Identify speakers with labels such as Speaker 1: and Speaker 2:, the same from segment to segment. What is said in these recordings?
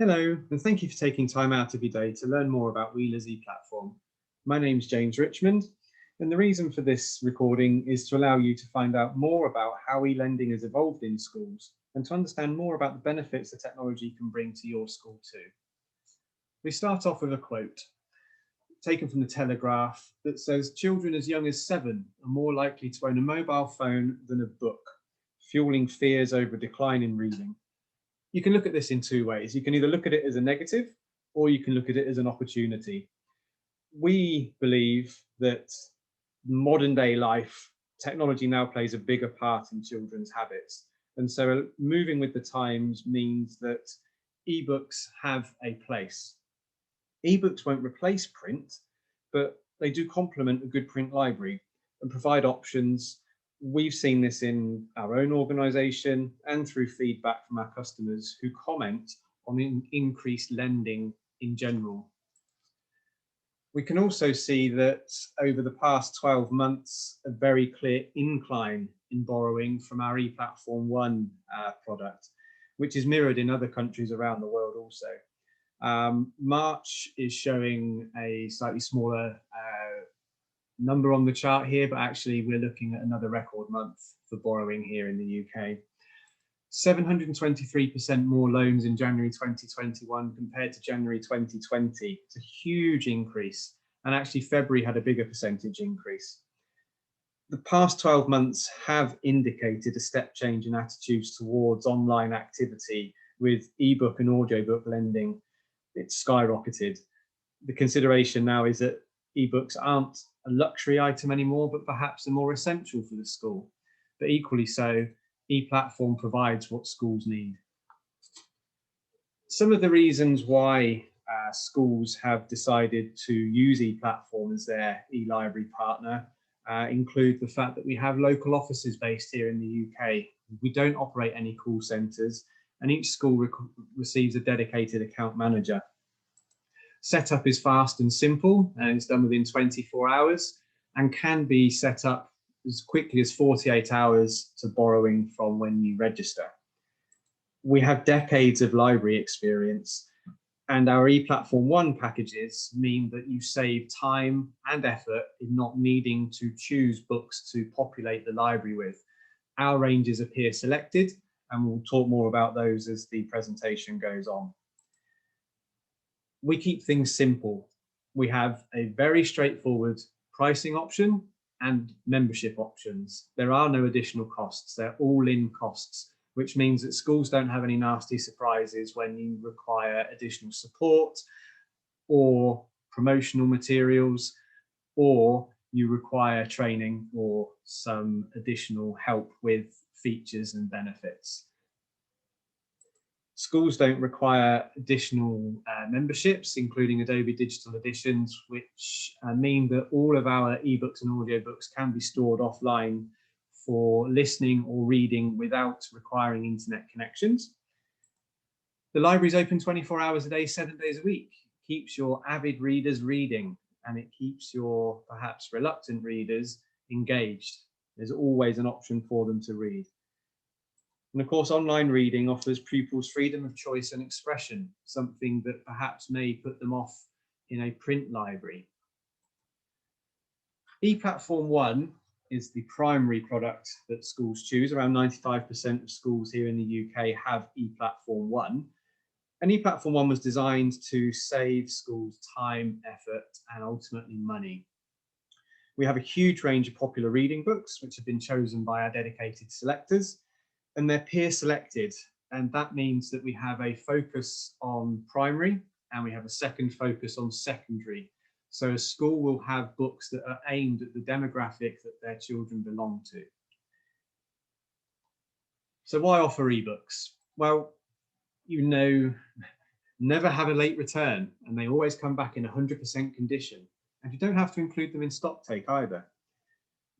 Speaker 1: Hello, and thank you for taking time out of your day to learn more about Wheeler's ePlatform. My name's James Richmond, and the reason for this recording is to allow you to find out more about how e-lending has evolved in schools and to understand more about the benefits the technology can bring to your school too. We start off with a quote taken from the Telegraph that says children as young as 7 are more likely to own a mobile phone than a book, fueling fears over a decline in reading. You can look at this in two ways. You can either look at it as a negative or you can look at it as an opportunity. We believe that modern day life, technology now plays a bigger part in children's habits. And so moving with the times means that ebooks have a place. Ebooks won't replace print, but they do complement a good print library and provide options. We've seen this in our own organisation and through feedback from our customers who comment on increased lending in general. We can also see that over the past 12 months, a very clear incline in borrowing from our ePlatform One product, which is mirrored in other countries around the world also. March is showing a slightly smaller number on the chart here, but actually we're looking at another record month for borrowing here in the UK. 723% more loans in January 2021 compared to January 2020. It's a huge increase, and actually February had a bigger percentage increase. The past 12 months have indicated a step change in attitudes towards online activity with ebook and audiobook lending. It's skyrocketed. The consideration now is that ebooks aren't a luxury item anymore, but perhaps are more essential for the school. But equally so, ePlatform provides what schools need. Some of the reasons why schools have decided to use ePlatform as their e-library partner include the fact that we have local offices based here in the UK. We don't operate any call centres, and each school receives a dedicated account manager. Setup is fast and simple, and it's done within 24 hours and can be set up as quickly as 48 hours to borrowing from when you register. We have decades of library experience, and our ePlatform One packages mean that you save time and effort in not needing to choose books to populate the library with. Our ranges are peer selected, and we'll talk more about those as the presentation goes on. We keep things simple. We have a very straightforward pricing option and membership options. There are no additional costs. They're all in costs, which means that schools don't have any nasty surprises when you require additional support or promotional materials, or you require training or some additional help with features and benefits. Schools don't require additional memberships, including Adobe Digital Editions, which mean that all of our ebooks and audiobooks can be stored offline for listening or reading without requiring internet connections. The library is open 24 hours a day, 7 days a week. It keeps your avid readers reading, and it keeps your perhaps reluctant readers engaged. There's always an option for them to read. And of course, online reading offers pupils freedom of choice and expression, something that perhaps may put them off in a print library. ePlatform One is the primary product that schools choose. Around 95% of schools here in the UK have ePlatform One. And ePlatform One was designed to save schools time, effort, and ultimately money. We have a huge range of popular reading books, which have been chosen by our dedicated selectors. And they're peer selected, and that means that we have a focus on primary and we have a second focus on secondary. So a school will have books that are aimed at the demographic that their children belong to. So why offer ebooks? Well, you know, never have a late return, and they always come back in 100% condition. And you don't have to include them in stock take either.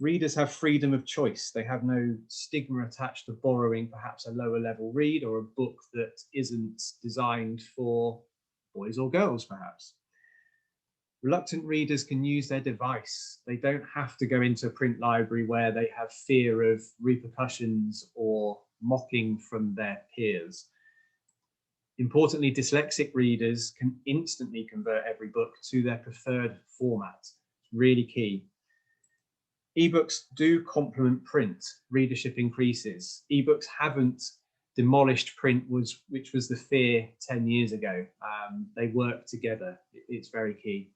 Speaker 1: Readers have freedom of choice. They have no stigma attached to borrowing perhaps a lower level read or a book that isn't designed for boys or girls perhaps. Reluctant readers can use their device. They don't have to go into a print library where they have fear of repercussions or mocking from their peers. Importantly, dyslexic readers can instantly convert every book to their preferred format. It's really key. eBooks do complement print. Readership increases. eBooks haven't demolished print, which was the fear 10 years ago. They work together. It's very key.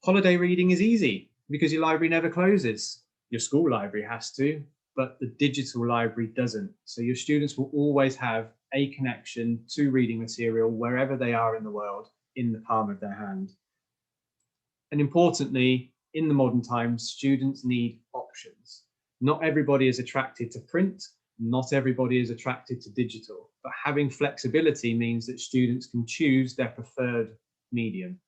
Speaker 1: Holiday reading is easy because your library never closes. Your school library has to, but the digital library doesn't. So your students will always have a connection to reading material wherever they are in the world, in the palm of their hand. And importantly, in the modern times, students need options. Not everybody is attracted to print, not everybody is attracted to digital, but having flexibility means that students can choose their preferred medium.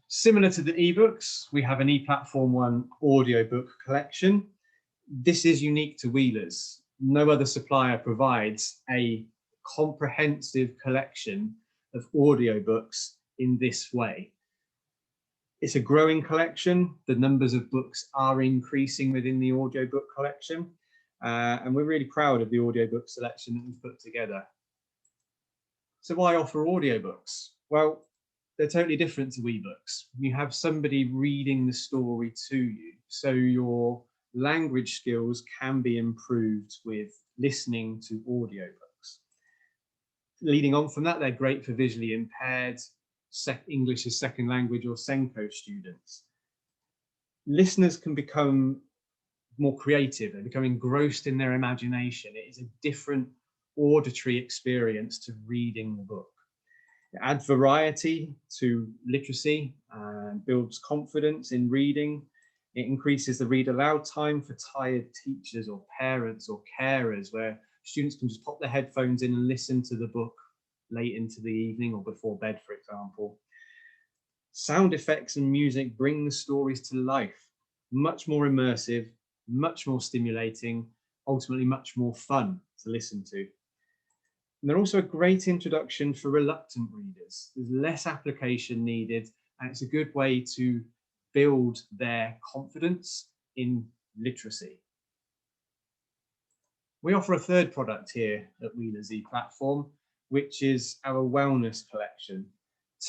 Speaker 1: Similar to the eBooks, we have an ePlatform One Audiobook Collection. This is unique to Wheelers. No other supplier provides a comprehensive collection of audiobooks in this way. It's a growing collection. The numbers of books are increasing within the audiobook collection. And we're really proud of the audiobook selection that we've put together. So why offer audiobooks? Well, they're totally different to ebooks. You have somebody reading the story to you, so your language skills can be improved with listening to audiobooks. Leading on from that, they're great for visually impaired, English as second language or Senko students. Listeners can become more creative, they become engrossed in their imagination. It is a different auditory experience to reading the book. It adds variety to literacy and builds confidence in reading. It increases the read aloud time for tired teachers or parents or carers, where students can just pop their headphones in and listen to the book late into the evening or before bed, for example. Sound effects and music bring the stories to life. Much more immersive, much more stimulating, ultimately much more fun to listen to. And they're also a great introduction for reluctant readers. There's less application needed, and it's a good way to build their confidence in literacy. We offer a third product here at Wheelers ePlatform, which is our wellness collection.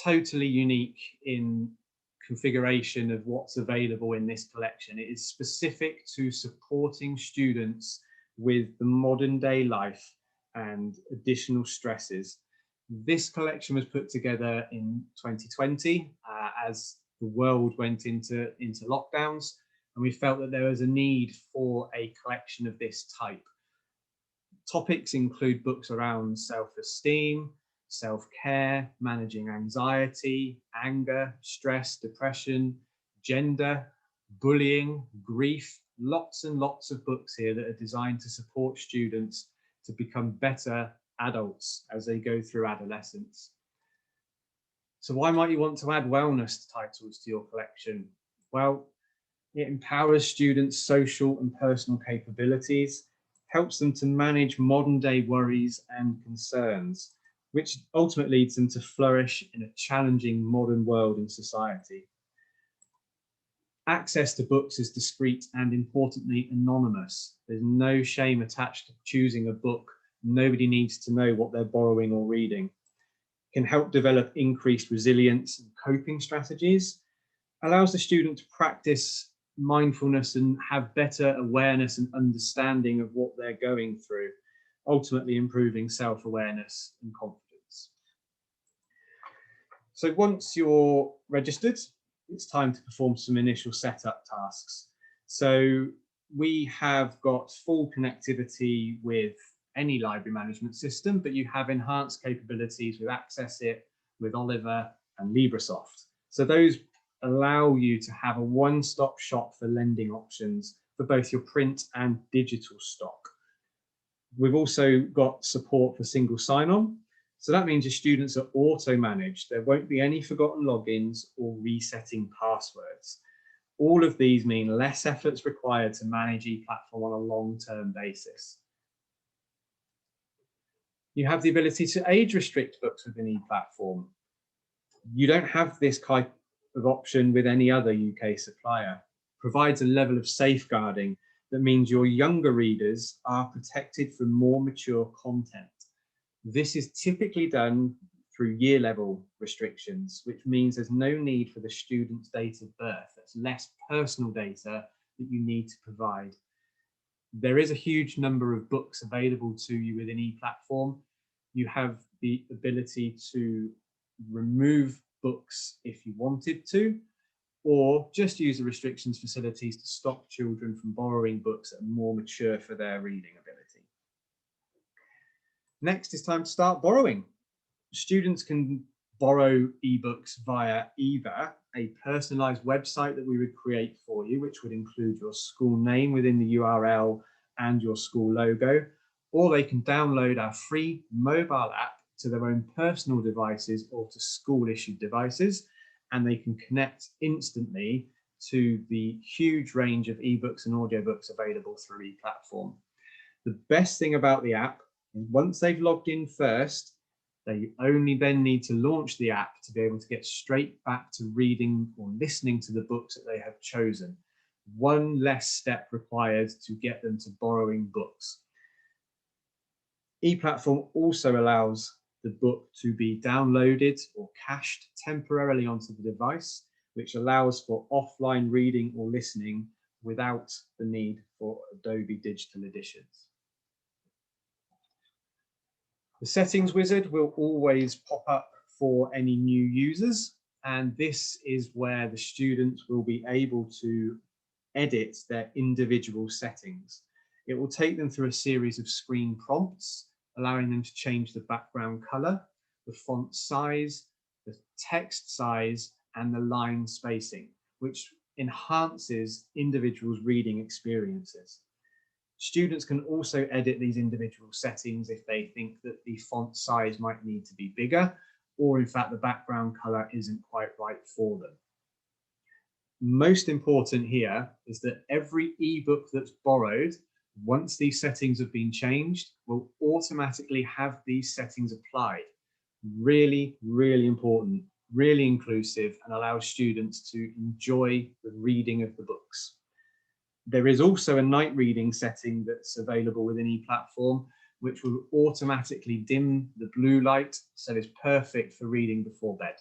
Speaker 1: Totally unique in configuration of what's available in this collection. It is specific to supporting students with the modern day life and additional stresses. This collection was put together in 2020 as the world went into lockdowns, and we felt that there was a need for a collection of this type. Topics include books around self-esteem, self-care, managing anxiety, anger, stress, depression, gender, bullying, grief. Lots and lots of books here that are designed to support students to become better adults as they go through adolescence. So why might you want to add wellness titles to your collection? Well, it empowers students' social and personal capabilities, helps them to manage modern day worries and concerns, which ultimately leads them to flourish in a challenging modern world and society. Access to books is discreet and, importantly, anonymous. There's no shame attached to choosing a book. Nobody needs to know what they're borrowing or reading. It can help develop increased resilience and coping strategies, allows the student to practice mindfulness and have better awareness and understanding of what they're going through, ultimately improving self-awareness and confidence. So once you're registered, it's time to perform some initial setup tasks. So we have got full connectivity with any library management system, but you have enhanced capabilities with Access It, with Oliver and LibreSoft. So those allow you to have a one-stop shop for lending options for both your print and digital stock. We've also got support for single sign-on. So that means your students are auto-managed. There won't be any forgotten logins or resetting passwords. All of these mean less efforts required to manage ePlatform on a long-term basis. You have the ability to age restrict books within ePlatform. You don't have this type of option with any other UK supplier. Provides a level of safeguarding That means your younger readers are protected from more mature content. This is typically done through year level restrictions, which means there's no need for the student's date of birth. That's less personal data that you need to provide. There is a huge number of books available to you within ePlatform. You have the ability to remove books if you wanted to, or just use the restrictions facilities to stop children from borrowing books that are more mature for their reading ability. Next, it's time to start borrowing. Students can borrow ebooks via either a personalized website that we would create for you, which would include your school name within the URL and your school logo, or they can download our free mobile app to their own personal devices or to school-issued devices, and they can connect instantly to the huge range of ebooks and audiobooks available through ePlatform. The best thing about the app is once they've logged in first, they only then need to launch the app to be able to get straight back to reading or listening to the books that they have chosen. One less step required to get them to borrowing books. ePlatform also allows the book to be downloaded or cached temporarily onto the device, which allows for offline reading or listening without the need for Adobe Digital Editions. The settings wizard will always pop up for any new users, and this is where the students will be able to edit their individual settings. It will take them through a series of screen prompts, allowing them to change the background color, the font size, the text size, and the line spacing, which enhances individuals' reading experiences. Students can also edit these individual settings if they think that the font size might need to be bigger, or in fact the background color isn't quite right for them. Most important here is that every ebook that's borrowed, once these settings have been changed, will automatically have these settings applied. Really, really important, really inclusive, and allows students to enjoy the reading of the books. There is also a night reading setting that's available within ePlatform, which will automatically dim the blue light, so it's perfect for reading before bed.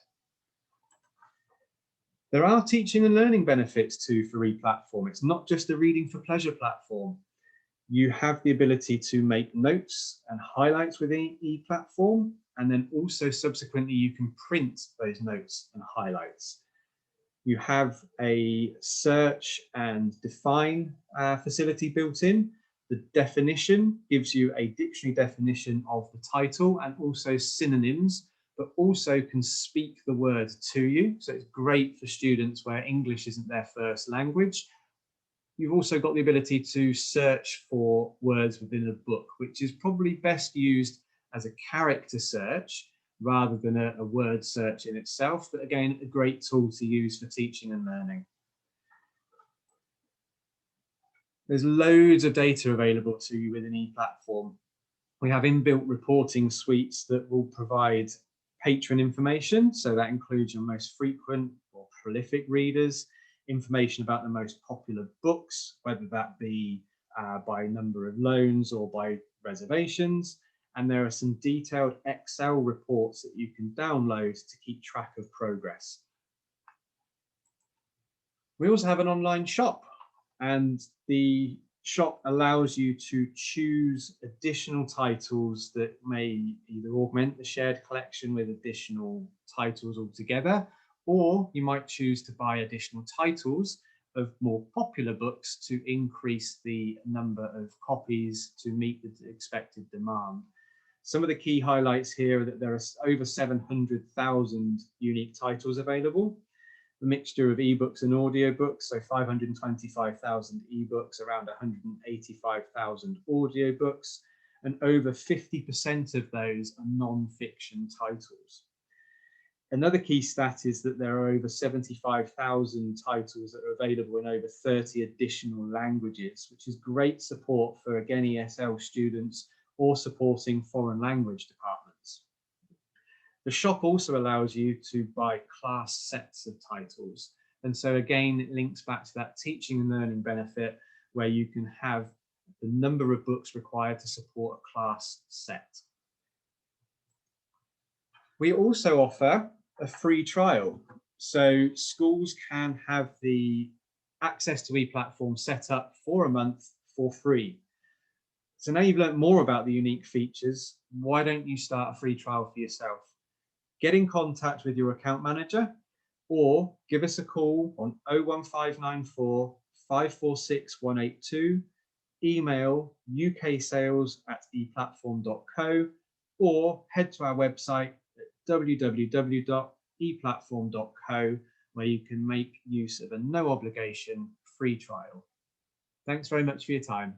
Speaker 1: There are teaching and learning benefits too for ePlatform. It's not just a reading for pleasure platform. You have the ability to make notes and highlights within ePlatform, and then also subsequently you can print those notes and highlights. You have a search and define facility built in. The definition gives you a dictionary definition of the title and also synonyms, but also can speak the word to you. So it's great for students where English isn't their first language. You've also got the ability to search for words within a book, which is probably best used as a character search rather than a word search in itself, but again, a great tool to use for teaching and learning. There's loads of data available to you within ePlatform. We have inbuilt reporting suites that will provide patron information, so that includes your most frequent or prolific readers, information about the most popular books, whether that be by number of loans or by reservations. And there are some detailed Excel reports that you can download to keep track of progress. We also have an online shop, and the shop allows you to choose additional titles that may either augment the shared collection with additional titles altogether, or you might choose to buy additional titles of more popular books to increase the number of copies to meet the expected demand. Some of the key highlights here are that there are over 700,000 unique titles available. A mixture of ebooks and audiobooks, so 525,000 ebooks, around 185,000 audiobooks, and over 50% of those are non-fiction titles. Another key stat is that there are over 75,000 titles that are available in over 30 additional languages, which is great support for, again, ESL students or supporting foreign language departments. The shop also allows you to buy class sets of titles. And so again, it links back to that teaching and learning benefit where you can have the number of books required to support a class set. We also offer a free trial. So schools can have the access to ePlatform set up for a month for free. So now you've learned more about the unique features, why don't you start a free trial for yourself? Get in contact with your account manager or give us a call on 01594 546 182, email uksales@eplatform.co, or head to our website at www.eplatform.co, where you can make use of a no obligation free trial. Thanks very much for your time.